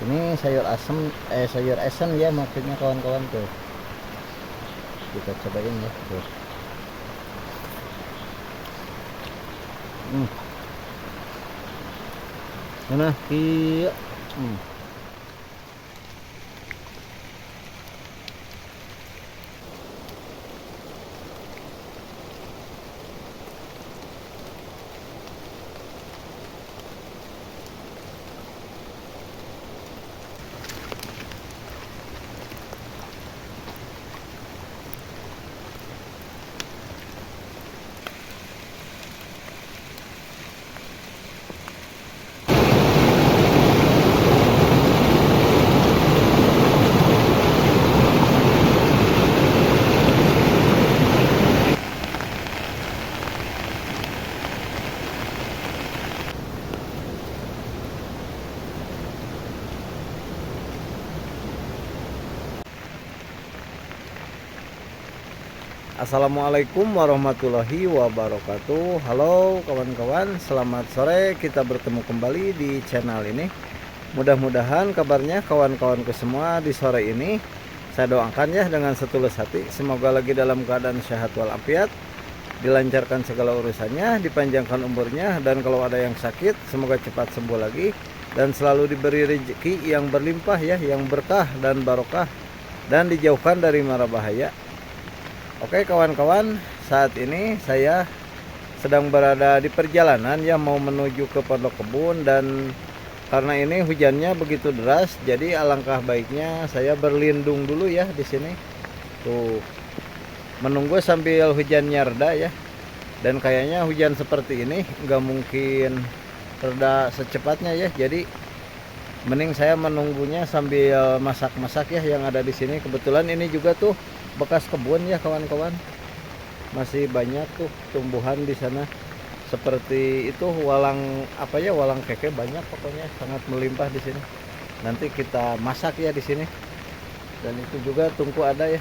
Ini sayur asem, sayur esen ya maksudnya kawan-kawan tuh. Kita cobain ya tuh. Mana? Iya. Assalamualaikum warahmatullahi wabarakatuh. Halo kawan-kawan, selamat sore. Kita bertemu kembali di channel ini. Mudah-mudahan kabarnya kawan-kawanku semua di sore ini saya doakan ya dengan setulus hati, semoga lagi dalam keadaan sehat walafiat, dilancarkan segala urusannya, dipanjangkan umurnya, dan kalau ada yang sakit semoga cepat sembuh lagi, dan selalu diberi rezeki yang berlimpah ya, yang berkah dan barokah, dan dijauhkan dari mara bahaya. Oke kawan-kawan, saat ini saya sedang berada di perjalanan ya, mau menuju ke pondok kebun, dan karena ini hujannya begitu deras, jadi alangkah baiknya saya berlindung dulu ya di sini. Tuh, menunggu sambil hujannya reda ya. Dan kayaknya hujan seperti ini nggak mungkin reda secepatnya ya. Jadi mending saya menunggunya sambil masak-masak ya yang ada di sini. Kebetulan ini juga tuh bekas kebun ya kawan-kawan. Masih banyak tuh tumbuhan di sana. Seperti itu walang apa ya, walang keke banyak pokoknya, sangat melimpah di sini. Nanti kita masak ya di sini. Dan itu juga tungku ada ya.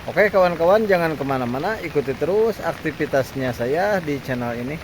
Oke kawan-kawan, jangan kemana-mana, ikuti terus aktivitasnya saya di channel ini.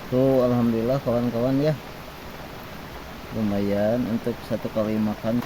Tuh alhamdulillah kawan-kawan ya, lumayan untuk satu kali makan.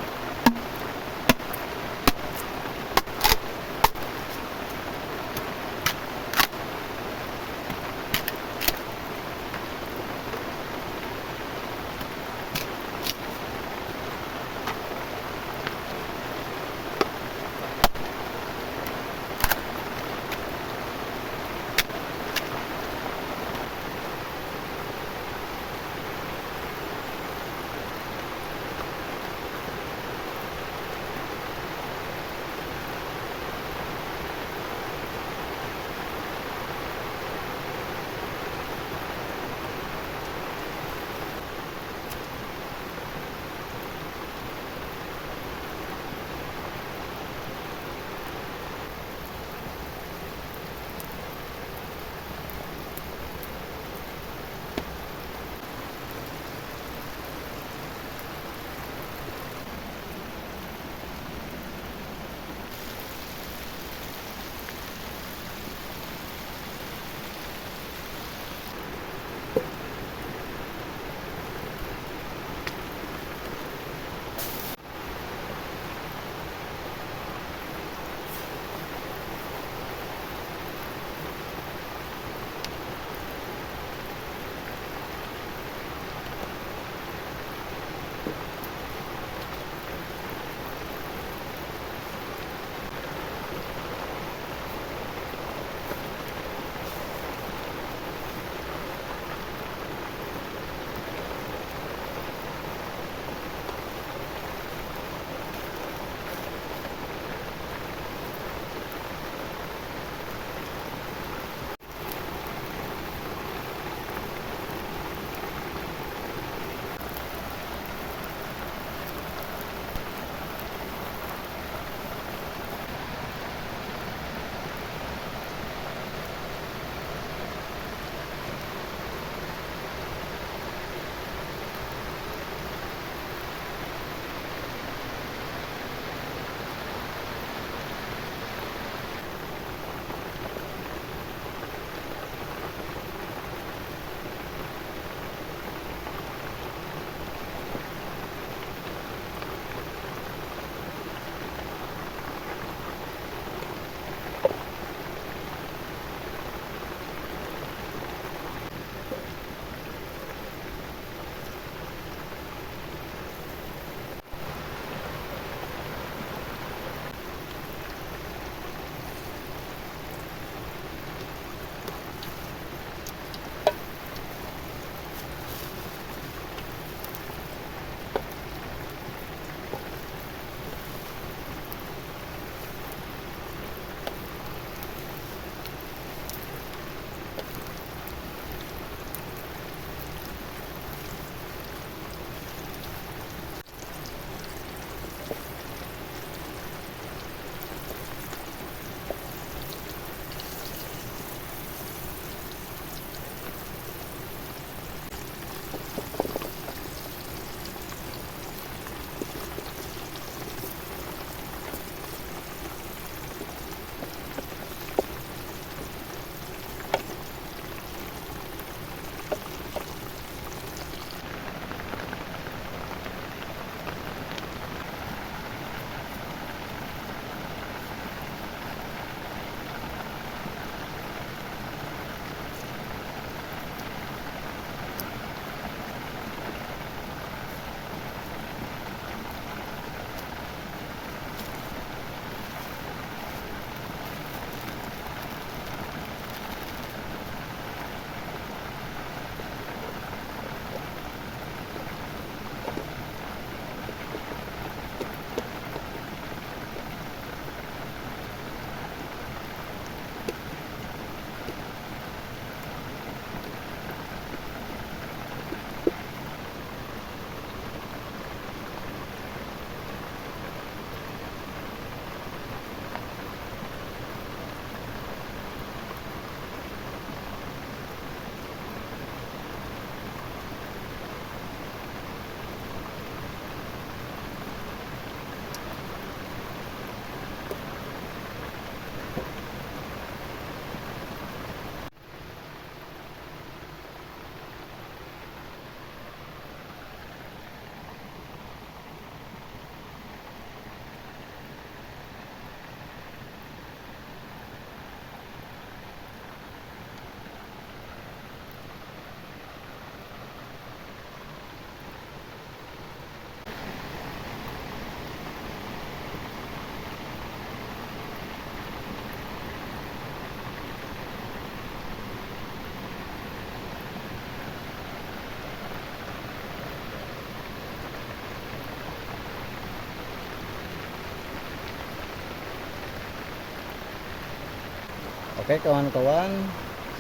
Oke kawan-kawan,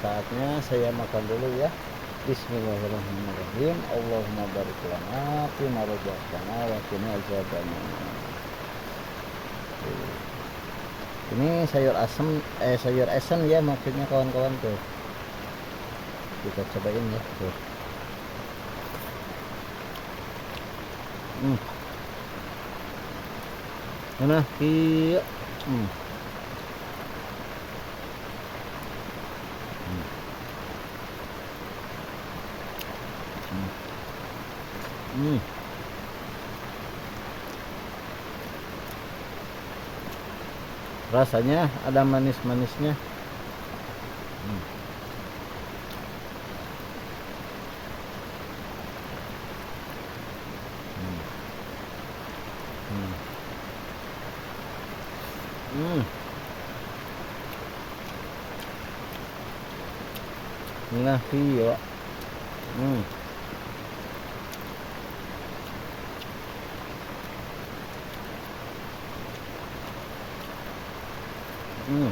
saatnya saya makan dulu ya. Bismillahirrahmanirrahim. Allahumma barik lana fi ma razaqtana wa qina azabannar. Ini sayur asem, sayur esen ya maksudnya kawan-kawan tuh. Kita cobain ya tuh. Mana ki? Rasanya ada manis-manisnya. Nah, iya. Hmm. Hmm.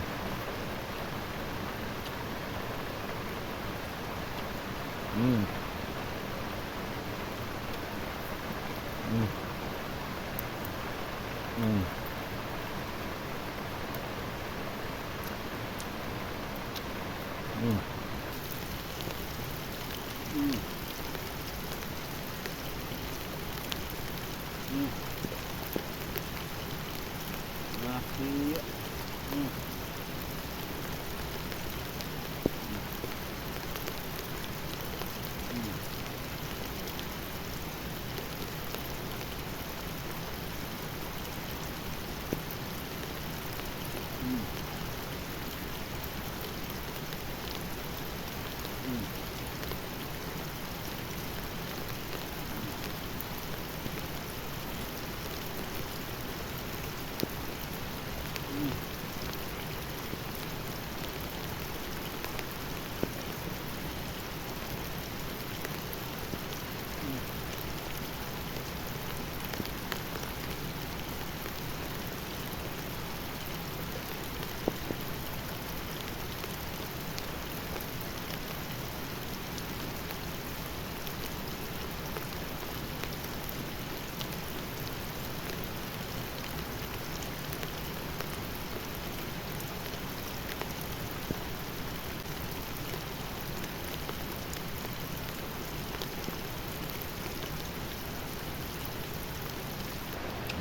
Hmm. Hmm. Hmm. Hmm. Hmm. Hmm. Nah, iya. Hmm.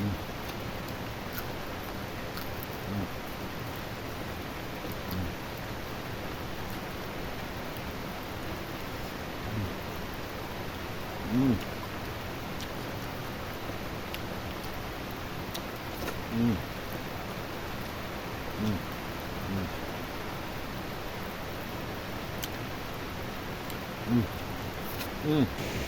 Hmm. Hmm. Hmm. Hmm. Hmm. Hmm.